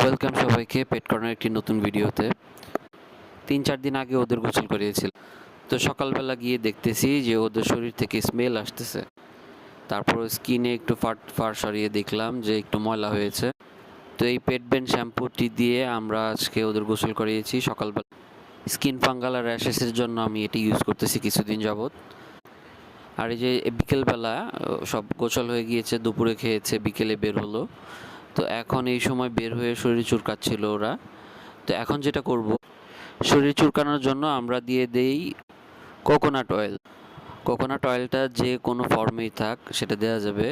Welcome সবাইকে পেট corner একটি নতুন ভিডিওতে। 3-4 দিন আগে ওদের গোসল করিয়েছিল। তো সকালবেলা গিয়ে দেখতেছি যে ওদের শরীর থেকে স্মেল আসতেছে। তারপর স্কিনে একটু ফার সরিয়ে দেখলাম যে একটু ময়লা হয়েছে। তো এই পেট বেন শ্যাম্পুটি দিয়ে আমরা আজকে ওদের গোসল করিয়েছি সকালবেলা। স্কিন ফাঙ্গাল আর র্যাশেসের জন্য আমি এটি ইউজ করতেছি কিছুদিন যাবৎ। আর এই যে বিকেলবেলা সব গোসল হয়ে গিয়েছে, দুপুরে খেয়েছে, বিকেলে বের হলো। তো এখন এই সময় বের হয়ে শরীর চুলকাচ্ছিল ওরা। তো এখন যেটা করব, শরীর চুলকানোর জন্য আমরা দিয়ে দেই কোকোনাট অয়েল। কোকোনাট অয়েলটা যে কোনো ফর্মেই থাক সেটা দেওয়া যাবে।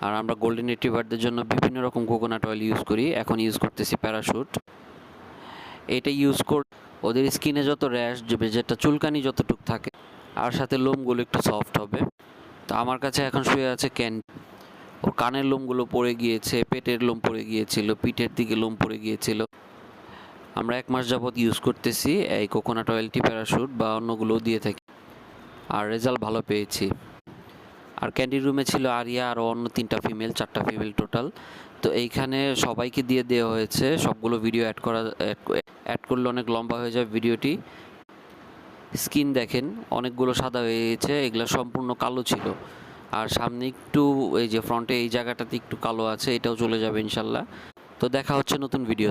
আর আমরা গোল্ডেন রিট্রিভারদের জন্য বিভিন্ন রকম কোকোনাট অয়েল ইউজ করি। এখন ইউজ করতেছি প্যারাশুট। এটা ইউজ ওদের স্কিনে যত র্যাশ যেটা চুলকানি যতটুকু থাকে আর সাথে লোমগুলো একটু সফট হবে। তো আমার কাছে এখন শুয়ে আছে ওর কানের লোমগুলো পড়ে গিয়েছে, পেটের লোম পড়ে গিয়েছিল, পিঠের দিকে লোম পড়ে গিয়েছিল। আমরা 1 মাস যাবৎ ইউজ করতেছি এই কোকোনাট অয়েলটি, প্যারাশুট বা অন্যগুলোও দিয়ে থাকি, আর রেজাল্ট ভালো পেয়েছি। আর ক্যান্ডি রুমে ছিল আরিয়া আর অন্য 3টা ফিমেল, 4টা ফিমেল টোটাল। তো এইখানে সবাইকে দিয়ে দেওয়া হয়েছে। সবগুলো ভিডিও অ্যাড করলে অনেক লম্বা হয়ে যায় ভিডিওটি। স্কিন দেখেন অনেকগুলো সাদা হয়ে গেছে, এগুলো সম্পূর্ণ কালো ছিল। আর সামনে একটু এই যে ফ্রন্টে এই জায়গাটাতে একটু কালো আছে, এটাও চলে যাবে ইনশাল্লাহ। তো দেখা হচ্ছে নতুন ভিডিও।